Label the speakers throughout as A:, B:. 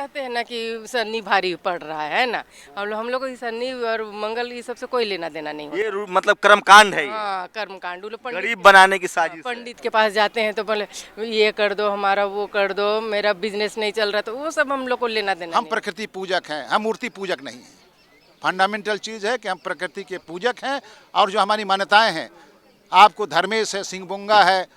A: कहते हैं ना कि शनि भारी पड़ रहा है ना, हम लोग को शनि और मंगल ये सबसे कोई लेना देना नहीं होता।
B: ये मतलब कर्मकांड है ये,
A: हाँ, कर्मकांड। वो लोग
B: गरीब बनाने की साजिश है।
A: पंडित के पास जाते हैं तो बोले ये कर दो, हमारा वो कर दो, मेरा बिजनेस नहीं चल रहा, तो वो सब हम लोग को लेना देना
C: हम
A: नहीं।
C: प्रकृति पूजक हैं, हम मूर्ति पूजक नहीं हैं। फंडामेंटल चीज़ है कि हम प्रकृति के पूजक हैं और जो हमारी मान्यताएं हैं, आपको धर्मेश है, सिंहबुंगा है,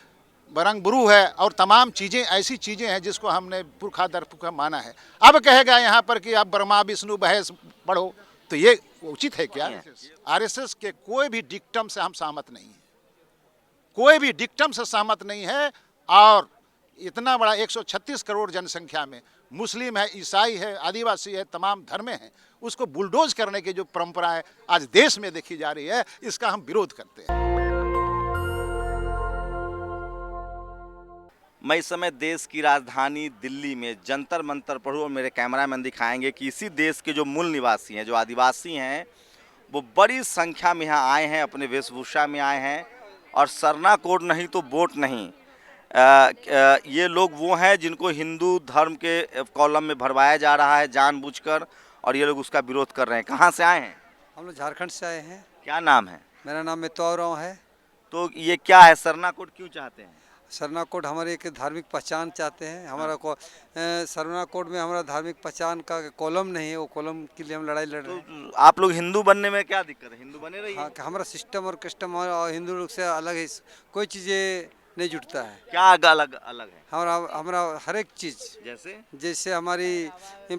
C: बरंगबुरु है और तमाम चीज़ें ऐसी चीज़ें हैं जिसको हमने पुरखा दर पुरखा माना है। अब कहेगा यहाँ पर कि आप ब्रह्मा विष्णु महेश पढ़ो, तो ये उचित है क्या? आरएसएस के कोई भी डिक्टम से हम सहमत नहीं हैं, कोई भी डिक्टम से सहमत नहीं है। और इतना बड़ा 136 करोड़ जनसंख्या में मुस्लिम है, ईसाई है, आदिवासी है, तमाम धर्में हैं, उसको बुलडोज करने की जो परंपराएं आज देश में देखी जा रही है, इसका हम विरोध करते हैं।
B: मैं इस समय देश की राजधानी दिल्ली में जंतर मंतर पर हूं और मेरे कैमरामैन दिखाएंगे कि इसी देश के जो मूल निवासी हैं, जो आदिवासी हैं, वो बड़ी संख्या में यहाँ आए हैं, अपने वेशभूषा में आए हैं और सरना कोड नहीं तो वोट नहीं। ये लोग वो हैं जिनको हिंदू धर्म के कॉलम में भरवाया जा रहा है जानबूझकर, और ये लोग उसका विरोध कर रहे हैं। कहाँ से आए हैं?
D: हम लोग झारखंड से आए हैं।
B: क्या नाम है?
D: मेरा नाम मितौराव है।
B: तो ये क्या है, सरना कोड क्यों चाहते हैं?
D: सरना कोड हमारे एक धार्मिक पहचान चाहते हैं। हमारा को सरना कोड में हमारा धार्मिक पहचान का कॉलम नहीं है, वो कॉलम के लिए हम लड़ाई लड़ रहे हैं।
B: तो आप लोग हिंदू बनने में क्या दिक्कत है? हिंदू बने रहिए।
D: हाँ, कि हमारा सिस्टम और कस्टम और हिंदू लोग से अलग है, कोई चीज़ें नहीं जुटता है।
B: क्या अलग अलग है?
D: हमारा हर एक चीज़, जैसे हमारी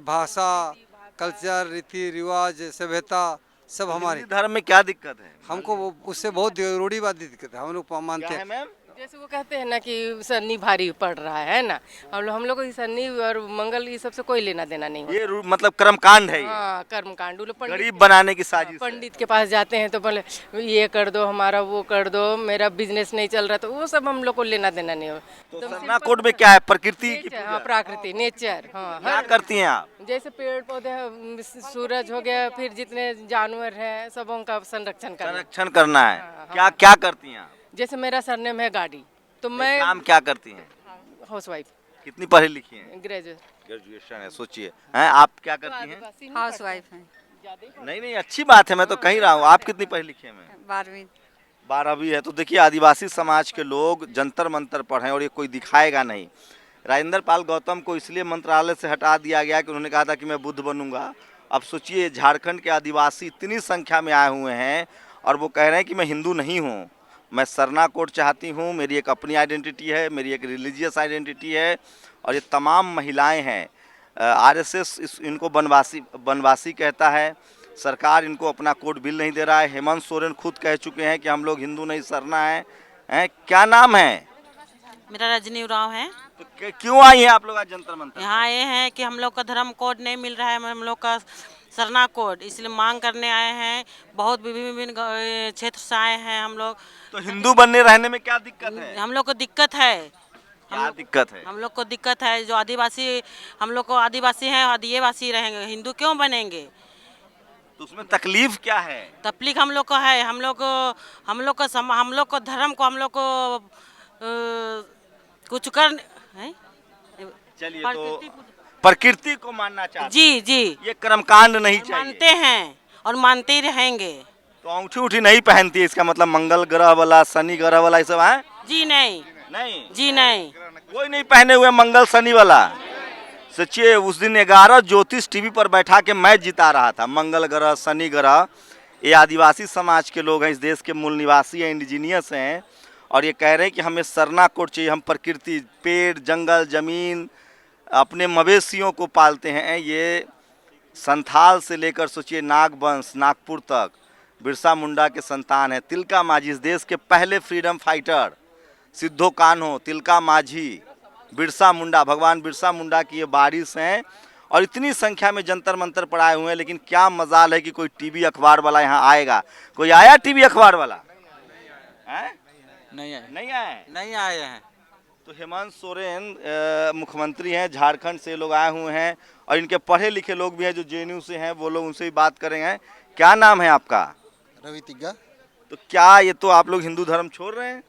D: भाषा, कल्चर, रीति रिवाज, सभ्यता सब हमारे।
B: धर्म में क्या दिक्कत है?
D: हमको उससे बहुत रूढ़िवादी दिक्कत है, हम लोग मानते हैं।
B: मैम,
A: जैसे वो कहते हैं ना कि शनि भारी पड़ रहा है ना, हम लोग को शनि और मंगल ये सबसे कोई लेना देना नहीं होता।
B: ये मतलब कर्मकांड है ये।
A: हाँ, कर्मकांड। वो लोग
B: गरीब बनाने की साजिश है।
A: पंडित के पास जाते हैं तो बोले ये कर दो, हमारा वो कर दो, मेरा बिजनेस नहीं चल रहा, तो वो सब हम लोग को लेना देना नहीं होता।
B: तो सरना कोड में क्या है? प्रकृति की पूजा?
A: हाँ, प्रकृति, नेचर। हाँ,
B: क्या करती हैं आप?
A: जैसे पेड़ पौधे, सूरज हो गया, फिर जितने जानवर हैं सबों का संरक्षण
B: करना है। क्या क्या करती हैं आप?
A: जैसे मेरा सरनेम है गाड़ी, तो मैं
B: काम क्या करती हैं?
A: हाउसवाइफ।
B: कितनी पढ़ी लिखी हैं?
A: ग्रेजुएशन
B: है। सोचिए, हैं आप क्या करती हैं?
E: हाउसवाइफ है।
B: नहीं, अच्छी बात है, मैं तो कह रहा हूँ। आप कितनी पढ़ी लिखी हैं? मैं 12वीं है। तो देखिए, आदिवासी समाज के लोग जंतर मंतर पर हैं और ये कोई दिखाएगा नहीं। राजेंद्र पाल गौतम को इसलिए मंत्रालय से हटा दिया गया कि उन्होंने कहा था कि मैं बुद्ध बनूंगा। अब सोचिए, झारखंड के आदिवासी इतनी संख्या में आए हुए हैं और वो कह रहे हैं कि मैं हिंदू नहीं हूँ, मैं सरना कोड चाहती हूँ, मेरी एक अपनी आइडेंटिटी है, मेरी एक रिलीजियस आइडेंटिटी है। और ये तमाम महिलाएं हैं। आरएसएस इनको बनवासी कहता है। सरकार इनको अपना कोड बिल नहीं दे रहा है। हेमंत सोरेन खुद कह चुके हैं कि हम लोग हिंदू नहीं सरना है। क्या नाम है?
F: मेरा रजनी उरांव है।
B: तो क्यों आई हैं आप लोग आज जंतर मंतर?
F: यहाँ आए हैं कि हम लोग का धर्म कोड नहीं मिल रहा है, हम लोग का सरना कोड, इसलिए मांग करने आए हैं। बहुत विभिन्न क्षेत्र से आए हैं हम लोग।
B: तो हिंदू बनने रहने में क्या दिक्कत है?
F: हम लोग को दिक्कत है।
B: क्या दिक्कत है?
F: हम लोग को दिक्कत है, जो आदिवासी, हम लोग को आदिवासी हैं, आदिवासी रहेंगे, हिंदू क्यों बनेंगे?
B: तो उसमें तकलीफ क्या है?
F: तकलीफ हम लोग को है। हम लोग को धर्म को हम लोग को कुछ कर है।
B: चलिए, तो प्रकृति को मानना चाहते?
F: जी,
B: ये कर्मकांड नहीं चाहिए।
F: मानते हैं और मानते ही रहेंगे।
B: तो अंगूठी नहीं पहनती, इसका मतलब मंगल ग्रह वाला, शनि ग्रह वाला, ये सब है?
F: जी नहीं। जी नहीं,
B: कोई नहीं पहने हुए मंगल शनि वाला। सोचिए, उस दिन 11 ज्योतिष टीवी पर बैठा के मैच जिता रहा था। मंगल ग्रह, शनि ग्रह। ये आदिवासी समाज के लोग हैं, इस देश के मूल निवासी हैं, इंडिजीनियस हैं, और ये कह रहे हैं कि हमें सरना कोड चाहिए। हम प्रकृति, पेड़, जंगल, जमीन, अपने मवेशियों को पालते हैं। ये संथाल से लेकर सोचिए नागवंश, नागपुर तक बिरसा मुंडा के संतान है। तिलका माझी, इस देश के पहले फ्रीडम फाइटर, सिद्धो कान्हो, तिलका माझी, बिरसा मुंडा, भगवान बिरसा मुंडा की ये बारिश हैं। और इतनी संख्या में जंतर मंतर पर आए हुए हैं। लेकिन क्या मजाल है कि कोई टीवी अखबार वाला यहाँ आएगा। कोई आया टीवी अखबार वाला? नहीं आए हैं। तो हेमंत सोरेन मुख्यमंत्री हैं, झारखंड से लोग आए हुए हैं और इनके पढ़े लिखे लोग भी हैं जो जेएनयू से हैं, वो लोग उनसे भी बात करेंगे। क्या नाम है आपका?
G: रवि तिग्गा।
B: तो क्या ये तो आप लोग हिंदू धर्म छोड़ रहे हैं?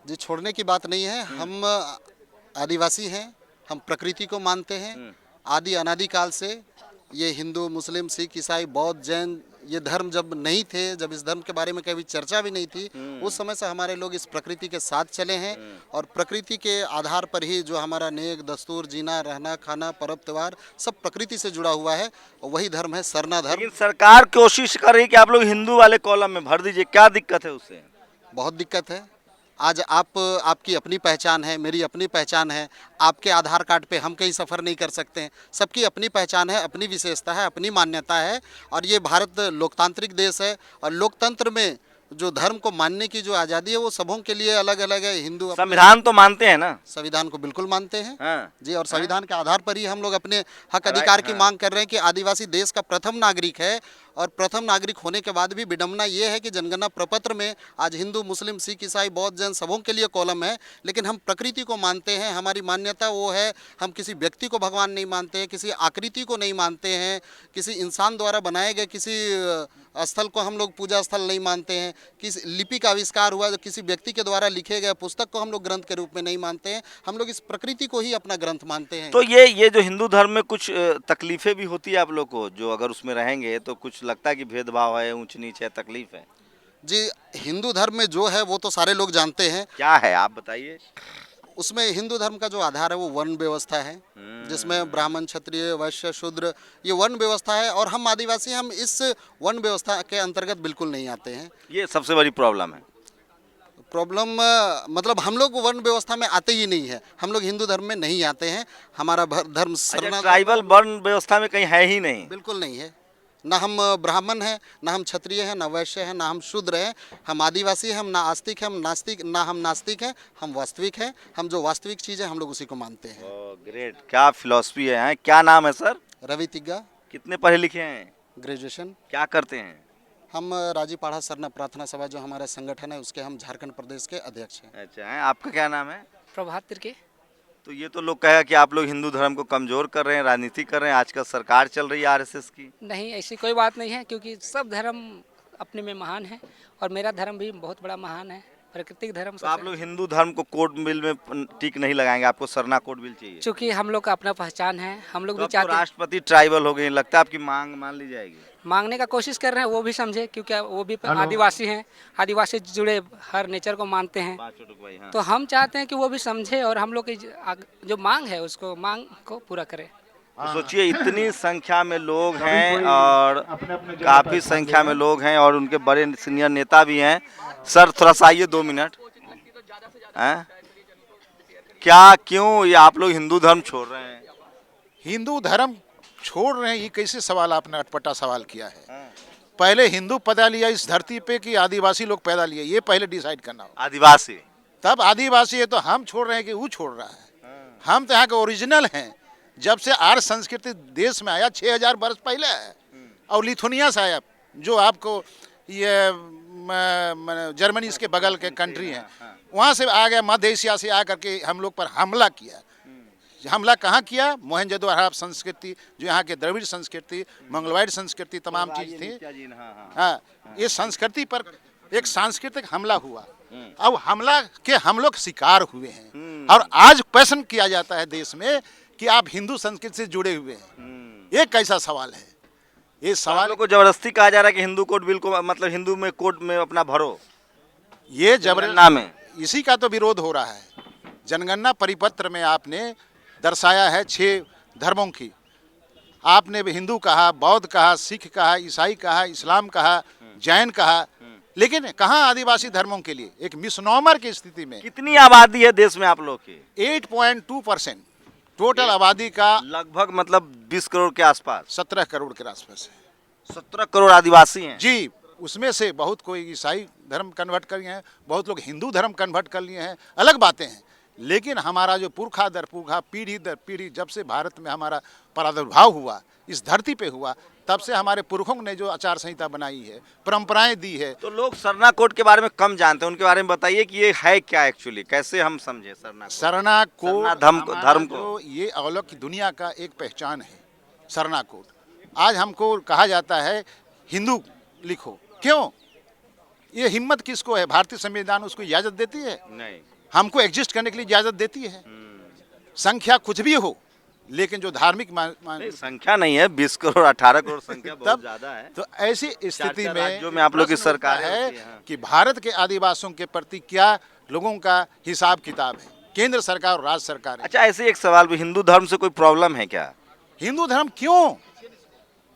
G: जी, छोड़ने की बात नहीं है। हम आदिवासी हैं, हम प्रकृति को मानते हैं,
E: आदि अनादिकाल से ये हिंदू, मुस्लिम, सिख, ईसाई, बौद्ध, जैन ये धर्म जब नहीं थे, जब इस धर्म के बारे में कभी चर्चा भी नहीं थी, उस समय से हमारे लोग इस प्रकृति के साथ चले हैं और प्रकृति के आधार पर ही जो हमारा नेक, दस्तूर, जीना, रहना, खाना, पर्व, त्योहार सब प्रकृति से जुड़ा हुआ है और वही धर्म है सरना धर्म।
B: लेकिन सरकार कोशिश कर रही है कि आप लोग हिंदू वाले कॉलम में भर दीजिए, क्या दिक्कत है उससे?
E: बहुत दिक्कत है। आज आपकी अपनी पहचान है, मेरी अपनी पहचान है। आपके आधार कार्ड पे हम कहीं सफ़र नहीं कर सकते हैं। सबकी अपनी पहचान है, अपनी विशेषता है, अपनी मान्यता है और ये भारत लोकतांत्रिक देश है और लोकतंत्र में जो धर्म को मानने की जो आज़ादी है वो सबों के लिए अलग अलग है। हिंदू अपने
B: संविधान तो मानते हैं ना?
E: संविधान को बिल्कुल मानते हैं
B: हाँ।
E: जी, और संविधान के आधार पर ही हम लोग अपने हक अधिकार की मांग कर रहे हैं कि आदिवासी देश का प्रथम नागरिक है और प्रथम नागरिक होने के बाद भी विडंबना ये है कि जनगणना प्रपत्र में आज हिंदू, मुस्लिम, सिख, ईसाई, बौद्ध, जैन सबों के लिए कॉलम है, लेकिन हम प्रकृति को मानते हैं। हमारी मान्यता वो है, हम किसी व्यक्ति को भगवान नहीं मानते हैं, किसी आकृति को नहीं मानते हैं, किसी इंसान द्वारा बनाए गए किसी स्थल को हम लोग पूजा स्थल नहीं मानते हैं, किसी लिपि का आविष्कार हुआ जो किसी व्यक्ति के द्वारा लिखे गए पुस्तक को हम लोग ग्रंथ के रूप में नहीं मानते हैं। हम लोग इस प्रकृति को ही अपना ग्रंथ मानते हैं।
B: तो ये जो हिंदू धर्म में कुछ तकलीफें भी होती है आप लोग को, जो अगर उसमें रहेंगे तो कुछ लगता है कि भेदभाव है, ऊंच नीच है, तकलीफ है?
E: जी, हिंदू धर्म में जो है वो तो सारे लोग जानते हैं।
B: क्या है आप बताइए।
E: उसमें हिंदू धर्म का जो आधार है वो वर्ण व्यवस्था है, जिसमें ब्राह्मण, क्षत्रिय, वैश्य, शूद्र ये वर्ण व्यवस्था है और हम आदिवासी हम इस वर्ण व्यवस्था के अंतर्गत बिल्कुल नहीं आते हैं।
B: ये सबसे बड़ी प्रॉब्लम है।
E: प्रॉब्लम मतलब हम लोग वर्ण व्यवस्था में आते ही नहीं है, हम लोग हिंदू धर्म में नहीं आते हैं। हमारा धर्म सरना
B: ट्राइबल वर्ण व्यवस्था में कहीं है ही नहीं?
E: बिल्कुल नहीं है। ना हम ब्राह्मण हैं, ना हम क्षत्रिय हैं, ना वैश्य हैं, ना हम शूद्र हैं। हम आदिवासी हैं, हम ना आस्तिक हैं, हम नास्तिक, ना हम नास्तिक हैं, हम वास्तविक हैं। हम जो वास्तविक चीज़ है हम लोग उसी को मानते हैं।
B: ग्रेट, क्या फिलॉसफी है। क्या नाम है सर?
E: रवि तिग्गा।
B: कितने पढ़े लिखे हैं?
E: ग्रेजुएशन।
B: क्या करते हैं?
E: हम राजीपाड़ा सरना प्रार्थना सभा जो हमारा संगठन है उसके हम झारखंड प्रदेश के अध्यक्ष हैं।
B: अच्छा है। आपका क्या नाम है?
G: प्रभात तिर्के।
B: तो ये तो लोग कहेगा कि आप लोग हिंदू धर्म को कमजोर कर रहे हैं, राजनीति कर रहे हैं। आजकल सरकार चल रही है आरएसएस की।
G: नहीं, ऐसी कोई बात नहीं है, क्योंकि सब धर्म अपने में महान है और मेरा धर्म भी बहुत बड़ा महान है, प्राकृतिक धर्म।
B: तो आप लोग हिंदू धर्म को कोड बिल में टिक नहीं लगाएंगे, आपको सरना कोड बिल चाहिए?
G: चूँकि हम लोग का अपना पहचान है, हम लोग
B: तो
G: भी चाहते हैं।
B: राष्ट्रपति ट्राइबल हो गए, लगता है आपकी मांग मान ली जाएगी?
G: मांगने का कोशिश कर रहे हैं, वो भी समझे, क्योंकि वो भी आदिवासी हैं, आदिवासी से जुड़े हर नेचर को मानते हैं।
B: हाँ।
G: तो हम चाहते हैं कि वो भी समझे और हम लोग की जो मांग है उसको मांग को पूरा करें।
B: तो सोचिए इतनी संख्या में लोग हैं और काफ़ी संख्या में लोग हैं और उनके बड़े सीनियर नेता भी हैं। सर थोड़ा सा आइए 2 मिनट। हैं? क्या, क्यों ये आप लोग हिंदू धर्म छोड़ रहे हैं?
C: हिंदू धर्म छोड़ रहे हैं, ये कैसे सवाल आपने अटपटा सवाल किया है। पहले हिंदू पैदा लिया इस धरती पे कि आदिवासी लोग पैदा लिए, ये पहले डिसाइड करना होगा।
B: आदिवासी,
C: तब आदिवासी है तो हम छोड़ रहे हैं कि वो छोड़ रहा है। हम तो यहाँ के ओरिजिनल हैं। जब से आर्य संस्कृति देश में आया 6000 वर्ष पहले है और लिथुनिया से आया, जो आपको ये जर्मनी इसके बगल के कंट्री है, वहाँ से आ गया, मध्य एशिया से आकर के हम लोग पर हमला किया। हमला कहाँ किया? मोहनजोदड़ो संस्कृति, जो यहाँ के द्रविड़ संस्कृति, मंगलवाड़ संस्कृति, तमाम चीज थी। हाँ, ये संस्कृति पर एक सांस्कृतिक हमला हुआ। अब हमला के हम लोग शिकार हुए हैं और आज क्वेश्चन किया जाता है देश में कि आप हिंदू संस्कृति से जुड़े हुए हैं। ये कैसा सवाल है? ये सवाल
B: को जबरदस्ती कहा जा रहा है कि हिंदू कोड बिल को, मतलब हिंदू में कोड में अपना भरो,
C: ये
B: जनगणना में
C: इसी का तो विरोध हो रहा है। जनगणना परिपत्र में आपने दर्शाया है 6 धर्मों की। आपने भी हिंदू कहा, बौद्ध कहा, सिख कहा, ईसाई कहा, इस्लाम कहा, जैन कहा, लेकिन कहाँ आदिवासी धर्मों के लिए? एक मिसनोमर की स्थिति में।
B: कितनी आबादी है देश में आप लोग की?
C: 8.2% टोटल आबादी का,
B: लगभग मतलब 20 करोड़ के आसपास,
C: 17 करोड़ के आसपास है।
B: 17 करोड़ आदिवासी हैं
C: जी। उसमें से बहुत कोई ईसाई धर्म कन्वर्ट कर लिए हैं, बहुत लोग हिंदू धर्म कन्वर्ट कर लिए हैं, अलग बातें हैं। लेकिन हमारा जो पुरखा दर पुरखा, पीढ़ी दर पीढ़ी, जब से भारत में हमारा प्रादुर्भाव हुआ, इस धरती पे हुआ, तब से हमारे पुरखों ने जो आचार संहिता बनाई है, परंपराएं दी है।
B: तो लोग सरना कोड के बारे में कम जानते हैं, उनके बारे में बताइए कि ये है क्या एक्चुअली, कैसे हम समझे
C: सरना कोड
B: धर्म को।
C: ये अलौकिक की दुनिया का एक पहचान है सरना कोड। आज हमको कहा जाता है हिंदू लिखो, क्यों? ये हिम्मत किसको है? भारतीय संविधान उसको इजाजत देती है?
B: नहीं।
C: हमको एग्जिस्ट करने के लिए इजाजत देती है। संख्या कुछ भी हो, लेकिन जो धार्मिक
B: नहीं, संख्या नहीं है, 20 करोड़ 18 करोड़ संख्या बहुत
C: तब
B: ज्यादा है।
C: तो ऐसी स्थिति
B: चार
C: में
B: राज्यों में आप लोग की
C: प्रश्न उठता
B: सरकार
C: है
B: होती है, हाँ।
C: कि भारत के आदिवासियों के प्रति क्या लोगों का हिसाब किताब है, केंद्र सरकार और राज्य सरकार है।
B: अच्छा, ऐसे एक सवाल भी, हिंदू धर्म से कोई प्रॉब्लम है क्या?
C: हिंदू धर्म क्यों?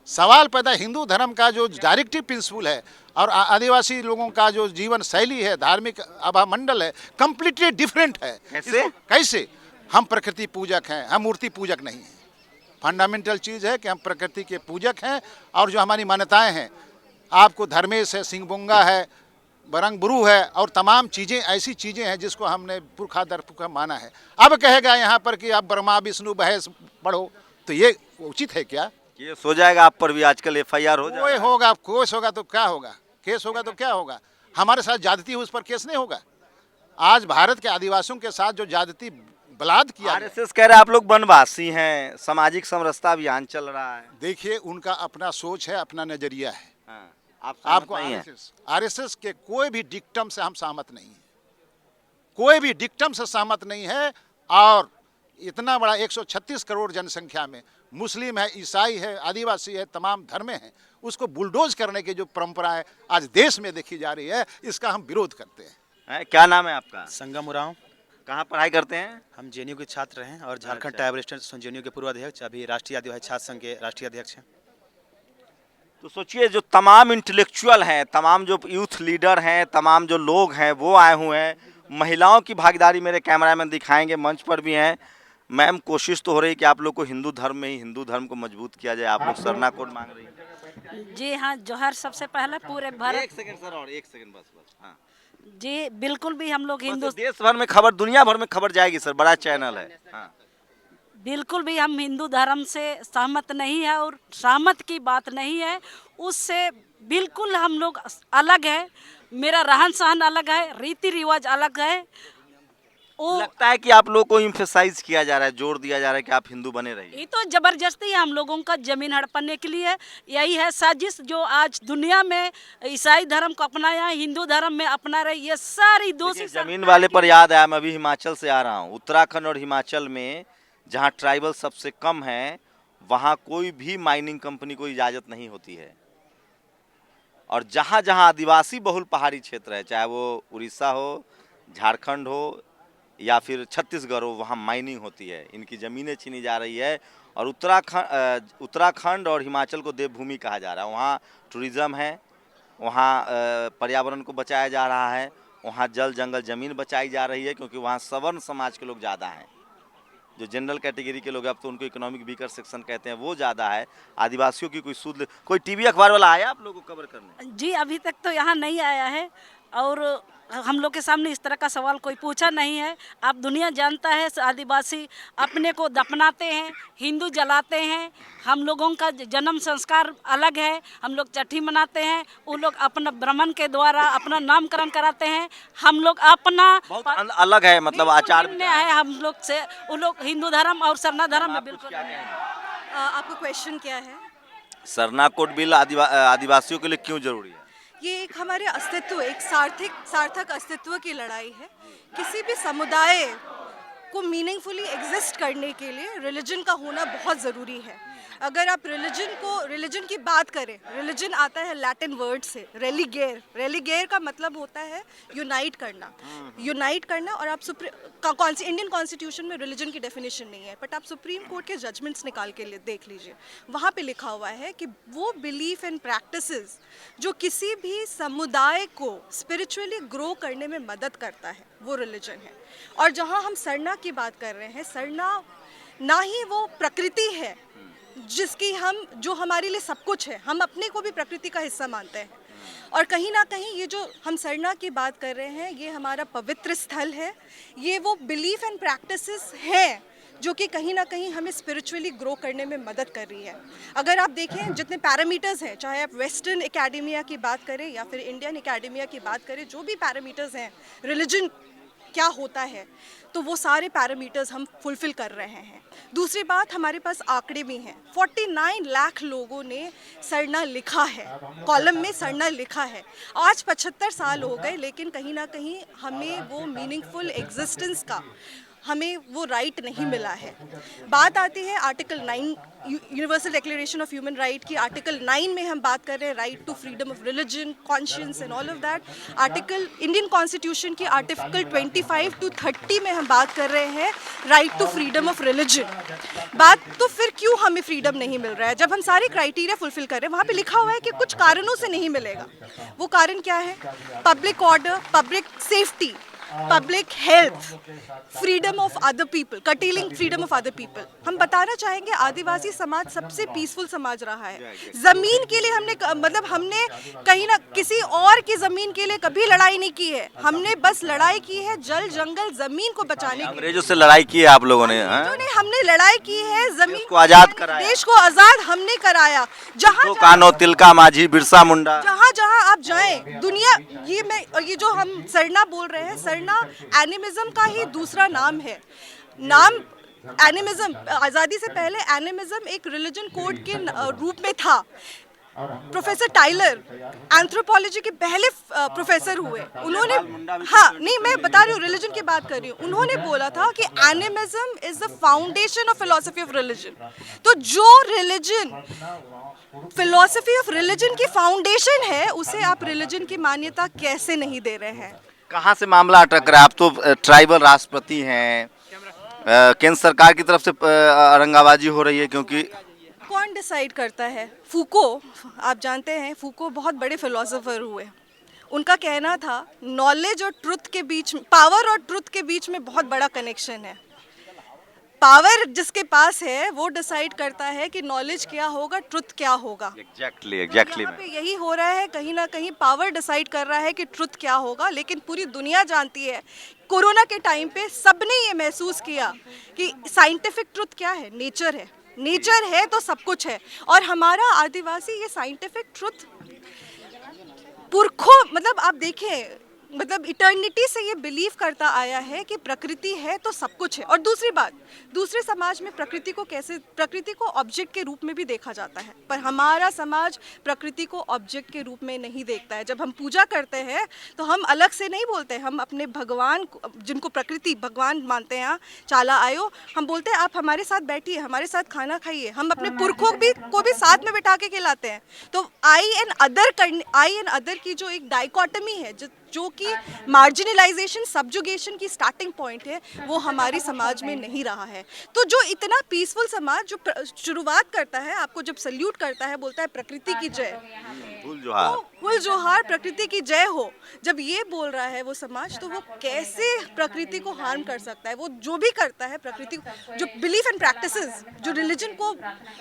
C: सवाल पैदा हिंदू धर्म का जो डायरेक्टिव प्रिंसिपल है और आदिवासी लोगों का जो जीवन शैली है, धार्मिक आभामंडल है, कंप्लीटली डिफरेंट है।
B: कैसे?
C: कैसे? हम प्रकृति पूजक हैं, हम मूर्ति पूजक नहीं हैं। फंडामेंटल चीज़ है कि हम प्रकृति के पूजक हैं और जो हमारी मान्यताएं हैं, आपको धर्मेश है, सिंहबुंगा है, बरंगबुरु है और तमाम चीज़ें ऐसी चीज़ें हैं जिसको हमने पुरखा दर पुरखा माना है। अब कहेगा यहाँ पर कि आप ब्रह्मा विष्णु महेश पढ़ो, तो ये उचित है क्या?
B: ये सो जाएगा आप पर भी, आजकल FIR हो
C: कोई
B: जाएगा।
C: होगा, केस होगा तो क्या होगा? केस होगा तो क्या होगा? हमारे साथ ज्यादती हुई, उस पर केस नहीं होगा। आज भारत के आदिवासियों के साथ जो ज्यादती बलात् किया गया,
B: RSS कह रहे हैं आप लोग वनवासी हैं, सामाजिक समरसता अभियान चल रहा है।
C: देखिए उनका अपना सोच है, अपना नजरिया है।
B: हाँ, आप
C: आपको
B: नहीं है?
C: आरएसएस के कोई भी डिक्टम से हम सहमत नहीं है, कोई भी डिक्टम से सहमत नहीं है। और इतना बड़ा 136 करोड़ जनसंख्या में मुस्लिम है, ईसाई है, आदिवासी है, तमाम धर्म हैं, उसको बुलडोज करने की जो परंपराएं आज देश में देखी जा रही है, इसका हम विरोध करते हैं।
B: क्या नाम है आपका?
H: संगम उरांव।
B: कहाँ पढ़ाई करते हैं?
H: हम जेएनयू के छात्र हैं और झारखंड
B: अच्छा।
H: ट्राइबल स्टूडेंट जेएनयू के पूर्व अध्यक्ष, अभी राष्ट्रीय आदिवासी छात्र संघ के राष्ट्रीय अध्यक्ष हैं।
B: तो सोचिए, जो तमाम इंटेलेक्चुअल हैं, तमाम जो यूथ लीडर हैं, तमाम जो लोग हैं वो आए हुए हैं। महिलाओं की भागीदारी मेरे कैमरामैन दिखाएंगे, मंच पर भी हैं। मैम, कोशिश तो हो रही है कि आप लोग को हिंदू धर्म में ही हिंदू धर्म को मजबूत किया जाए। आप लोग सरना कोड मांग रही हैं।
I: जी हाँ, जोहर सबसे पहले पूरे भारत।
B: एक सेकंड सर, और एक सेकंड बस। हाँ
I: जी बिल्कुल भी हम लोग हिंदू,
B: देश भर में खबर, दुनिया भर में खबर जाएगी सर, बड़ा चैनल है। हाँ।
I: बिल्कुल भी हम हिंदू धर्म से सहमत नहीं है और सहमत की बात नहीं है, उससे बिल्कुल हम लोग अलग है। मेरा रहन सहन अलग है, रीति रिवाज अलग है।
B: लगता है कि आप लोगों को इम्फेसाइज किया जा रहा है, जोर दिया जा रहा है कि आप हिंदू बने रहिए।
I: ये तो जबरदस्ती है हम लोगों का जमीन हड़पने के लिए। यही है साजिश जो आज दुनिया में ईसाई धर्म को अपनाया है, हिंदू धर्म में अपना रहे, ये सारी दोषी।
B: जमीन वाले पर याद आया, मैं अभी हिमाचल से आ रहा हूँ। उत्तराखंड और हिमाचल में जहाँ ट्राइबल सबसे कम है, वहाँ कोई भी माइनिंग कंपनी को इजाज़त नहीं होती है। और जहाँ जहाँ आदिवासी बहुल पहाड़ी क्षेत्र है, चाहे वो उड़ीसा हो, झारखंड हो या फिर छत्तीसगढ़ हो, वहाँ माइनिंग होती है, इनकी ज़मीनें छीनी जा रही है। और उत्तराखंड और हिमाचल को देवभूमि कहा जा रहा है। वहाँ टूरिज़्म है, वहाँ पर्यावरण को बचाया जा रहा है, वहाँ जल जंगल ज़मीन बचाई जा रही है, क्योंकि वहाँ सवर्ण समाज के लोग ज़्यादा हैं। जो जनरल कैटेगरी के लोग हैं, अब तो उनको इकोनॉमिक वीकर सेक्शन कहते हैं, वो ज़्यादा है। आदिवासियों की कोई टीवी अखबार वाला आया आप लोगों को कवर करने?
I: जी अभी तक तो यहाँ नहीं आया है और हम लोग के सामने इस तरह का सवाल कोई पूछा नहीं है। आप दुनिया जानता है आदिवासी अपने को दफनाते हैं, हिंदू जलाते हैं। हम लोगों का जन्म संस्कार अलग है, हम लोग छठी मनाते हैं, वो लोग अपना ब्राह्मण के द्वारा अपना नामकरण कराते हैं। हम लोग अपना
B: बहुत अलग है, मतलब आचार
I: भिन्न है हम लोग से। वो लोग हिंदू धर्म और सरना धर्म में बिल्कुल।
J: आपका क्वेश्चन क्या है?
B: सरना कोड बिल आदिवासियों के लिए क्यों जरूरी है?
J: ये एक हमारे अस्तित्व, एक सार्थक अस्तित्व की लड़ाई है। किसी भी समुदाय को मीनिंगफुली एग्जिस्ट करने के लिए रिलीजन का होना बहुत ज़रूरी है। अगर आप रिलीजन की बात करें, रिलीजन आता है लैटिन वर्ड से रेलिगेर का मतलब होता है यूनाइट करना, और आप इंडियन कॉन्स्टिट्यूशन में रिलीजन की डेफिनेशन नहीं है, बट आप सुप्रीम कोर्ट के जजमेंट्स निकाल के देख लीजिए, वहाँ पे लिखा हुआ है कि वो बिलीफ एंड प्रैक्टिसेस जो किसी भी समुदाय को स्पिरिचुअली ग्रो करने में मदद करता है, वो रिलीजन है। और जहाँ हम सरना की बात कर रहे हैं, सरना ना ही वो प्रकृति है जो हमारे लिए सब कुछ है, हम अपने को भी प्रकृति का हिस्सा मानते हैं। और कहीं ना कहीं ये जो हम सरना की बात कर रहे हैं, ये हमारा पवित्र स्थल है। ये वो बिलीफ एंड प्रैक्टिसेस हैं जो कि कहीं ना कहीं हमें स्पिरिचुअली ग्रो करने में मदद कर रही है। अगर आप देखें जितने पैरामीटर्स हैं, चाहे आप वेस्टर्न एकेडमिया की बात करें या फिर इंडियन एकेडमिया की बात करें, जो भी पैरामीटर्स हैं रिलीजन क्या होता है, तो वो सारे पैरामीटर्स हम फुलफिल कर रहे हैं। दूसरी बात, हमारे पास आंकड़े भी हैं। 49 लाख लोगों ने सरना लिखा है, कॉलम में सरना लिखा है। आज 75 साल हो गए, लेकिन कहीं ना कहीं हमें वो मीनिंगफुल एग्जिस्टेंस का हमें वो राइट नहीं मिला है। बात आती है article 9 universal declaration of human right की। आर्टिकल 9 में हम बात कर रहे हैं right to freedom of religion, conscience and all of that. Article Indian constitution की आर्टिकल 25 to 30 में हम बात कर रहे हैं right to freedom of religion. बात तो फिर क्यों हमें फ्रीडम नहीं मिल रहा है जब हम सारे क्राइटेरिया फुलफिल कर रहे हैं? वहाँ पे लिखा हुआ है कि कुछ कारणों से नहीं मिलेगा। वो कारण क्या है? Public order, public safety, public health, freedom of other people, curtailing freedom of other people. हम बताना चाहेंगे आदिवासी समाज सबसे पीसफुल समाज रहा है। जमीन के लिए हमने कहीं ना किसी और की जमीन के लिए कभी लड़ाई नहीं की है। हमने बस लड़ाई की है जल जंगल जमीन को बचाने के लिए।
B: अंग्रेजों से लड़ाई की है आप लोगों ने, हाँ?
J: हमने लड़ाई की है जमीन
B: को आजाद कराया,
J: देश को आजाद हमने कराया। जहाँ
B: कानो, तिलका मांझी, बिरसा मुंडा,
J: जहाँ जहाँ आप जाएं दुनिया, ये जो हम सरना बोल रहे हैं, सरना एनिमिज्म का ही दूसरा नाम है। नाम एनिमिज्म, आज़ादी से पहले एनिमिज्म एक रिलीजन कोड के रूप में था। प्रोफेसर टाइलर एंथ्रोपोलॉजी के पहले प्रोफेसर हुए। उन्होंने, हाँ नहीं मैं बता रही हूँ, रिलीजन की बात कर रही हूँ। उन्होंने बोला था कि animism is the foundation of philosophy of religion. तो जो रिलीजन फिलॉसफी ऑफ रिलीजन की फाउंडेशन है उसे आप रिलीजन की मान्यता कैसे नहीं दे रहे हैं?
B: कहाँ से मामला अटक रहा है? आप तो ट्राइबल राष्ट्रपति हैं, केंद्र सरकार की तरफ से औरंगाबाजी हो रही है, क्योंकि
J: कौन डिसाइड करता है? फूको, आप जानते हैं फूको बहुत बड़े फिलोसोफर हुए। उनका कहना था नॉलेज और ट्रुथ के बीच, पावर और ट्रुथ के बीच में बहुत बड़ा कनेक्शन है। पावर जिसके पास है वो डिसाइड करता है कि नॉलेज क्या होगा, ट्रुथ क्या होगा।
B: एग्जैक्टली
J: यहाँ पे यही हो रहा है। कहीं ना कहीं पावर डिसाइड कर रहा है कि ट्रुथ क्या होगा, लेकिन पूरी दुनिया जानती है। कोरोना के टाइम पे सबने ये महसूस किया कि साइंटिफिक ट्रुथ क्या है? नेचर है। नेचर है तो सब कुछ है। और हमारा आदिवासी ये साइंटिफिक ट्रुथ पुरखों, मतलब आप देखें, मतलब इटर्निटी से ये बिलीव करता आया है कि प्रकृति है तो सब कुछ है। और दूसरी बात, दूसरे समाज में प्रकृति को ऑब्जेक्ट के रूप में भी देखा जाता है, पर हमारा समाज प्रकृति को ऑब्जेक्ट के रूप में नहीं देखता है। जब हम पूजा करते हैं तो हम अलग से नहीं बोलते हैं, हम अपने भगवान जिनको प्रकृति भगवान मानते हैं, चाला आयो, हम बोलते हैं आप हमारे साथ बैठिए, हमारे साथ खाना खाइए। हम अपने पुरखों को भी साथ में बिठा के खिलाते हैं। तो आई एंड अदर की जो एक डाइकोटमी है, जो कि मार्जिनलाइजेशन, सब्जुगेशन की स्टार्टिंग पॉइंट है, वो हमारी समाज में नहीं रहा है। तो जो इतना पीसफुल समाज जो शुरुआत करता है, आपको जब सल्यूट करता है, बोलता है प्रकृति की जय, फुल जोहार प्रकृति की जय हो, जब ये बोल रहा है वो समाज, तो वो कैसे प्रकृति को हार्म कर सकता है? वो जो भी करता है प्रकृति, जो बिलीफ एंड प्रैक्टिसेस जो रिलीजन को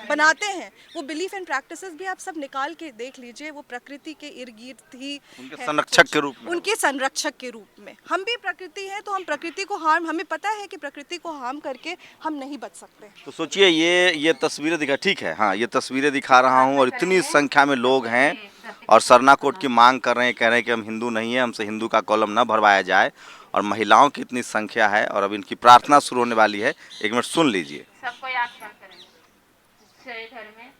J: बनाते हैं, वो बिलीफ एंड प्रैक्टिसेस भी आप सब निकाल के देख लीजिए, वो प्रकृति के इर्द गिर्द ही
B: संरक्षक के रूप में,
J: उनके संरक्षक के रूप में। हम भी प्रकृति है तो हम प्रकृति को हार्म, हमें पता है कि प्रकृति को हार्म करके हम नहीं बच सकते।
B: तो सोचिए ये तस्वीरें दिखा, ठीक है, हाँ ये तस्वीरें दिखा रहा हूँ, और इतनी संख्या में लोग हैं और सरना कोड की मांग कर रहे हैं, कह रहे हैं कि हम हिंदू नहीं है, हमसे हिंदू का कॉलम न भरवाया जाए, और महिलाओं की इतनी संख्या है, और अब इनकी प्रार्थना शुरू होने वाली है। एक मिनट सुन लीजिए।
K: सबको याद करें घर में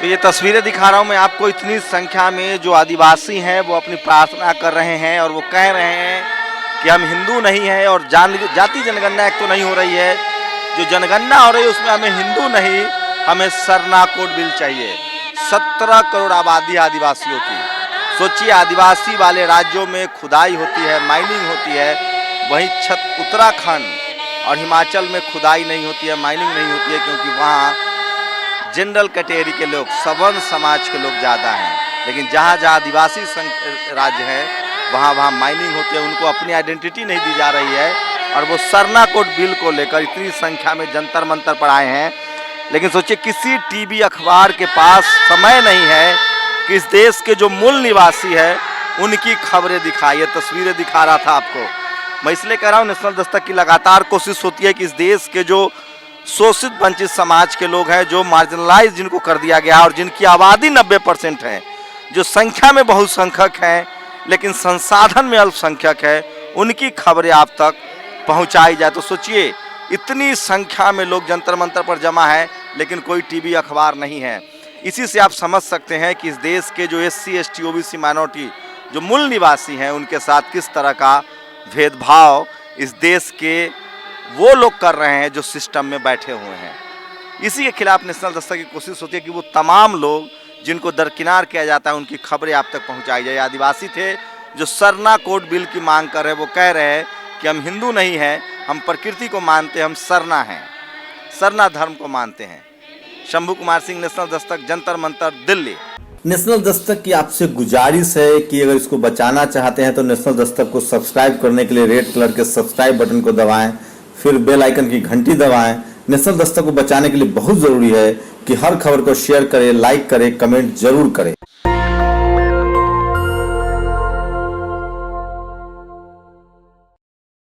B: तो ये तस्वीरें दिखा रहा हूँ मैं आपको, इतनी संख्या में जो आदिवासी हैं वो अपनी प्रार्थना कर रहे हैं और वो कह रहे हैं कि हम हिंदू नहीं हैं और जाति जनगणना एक तो नहीं हो रही है, जो जनगणना हो रही है उसमें हमें हिंदू नहीं, हमें सरना कोड बिल चाहिए। 17 करोड़ आबादी आदिवासियों की, सोचिए आदिवासी वाले राज्यों में खुदाई होती है, माइनिंग होती है, वहीं उत्तराखंड और हिमाचल में खुदाई नहीं होती है, माइनिंग नहीं होती है, क्योंकि वहाँ जनरल कैटेगरी के लोग, सवर्ण समाज के लोग ज़्यादा हैं। लेकिन जहाँ जहाँ आदिवासी राज्य है वहाँ माइनिंग होती है, उनको अपनी आइडेंटिटी नहीं दी जा रही है और वो सरना कोड बिल को लेकर इतनी संख्या में जंतर मंतर पर आए हैं। लेकिन सोचिए किसी टीवी अखबार के पास समय नहीं है कि इस देश के जो मूल निवासी है उनकी खबरें दिखाइए, तस्वीरें दिखा रहा था आपको। मैं इसलिए कह रहा हूँ नेशनल दस्तक की लगातार कोशिश होती है कि इस देश के जो शोषित वंचित समाज के लोग हैं, जो मार्जिनलाइज जिनको कर दिया गया और जिनकी आबादी 90% है, जो संख्या में बहुसंख्यक हैं लेकिन संसाधन में अल्पसंख्यक है, उनकी खबरें आप तक पहुंचाई जाए। तो सोचिए इतनी संख्या में लोग जंतर मंतर पर जमा है लेकिन कोई टीवी अखबार नहीं है। इसी से आप समझ सकते हैं कि इस देश के जो SC ST OBC माइनॉरिटी जो मूल निवासी हैं उनके साथ किस तरह का भेदभाव इस देश के वो लोग कर रहे हैं जो सिस्टम में बैठे हुए हैं। इसी के खिलाफ नेशनल दस्तक की कोशिश होती है कि वो तमाम लोग जिनको दरकिनार किया जाता है उनकी खबरें आप तक पहुंचाई जाए। आदिवासी थे जो सरना कोड बिल की मांग कर रहे हैं, वो कह रहे हैं कि हम हिंदू नहीं हैं, हम प्रकृति को मानते हैं, हम सरना हैं, सरना धर्म को मानते हैं। शंभू कुमार सिंह, नेशनल दस्तक, जंतर मंतर, दिल्ली।
L: नेशनल दस्तक की आपसे गुजारिश है कि अगर इसको बचाना चाहते हैं तो नेशनल दस्तक को सब्सक्राइब करने के लिए रेड कलर के सब्सक्राइब बटन को दबाएं, फिर बेल आइकन की घंटी दबाएं। नेशनल दस्तक को बचाने के लिए बहुत जरूरी है कि हर खबर को शेयर करें, लाइक करें, कमेंट जरूर करें।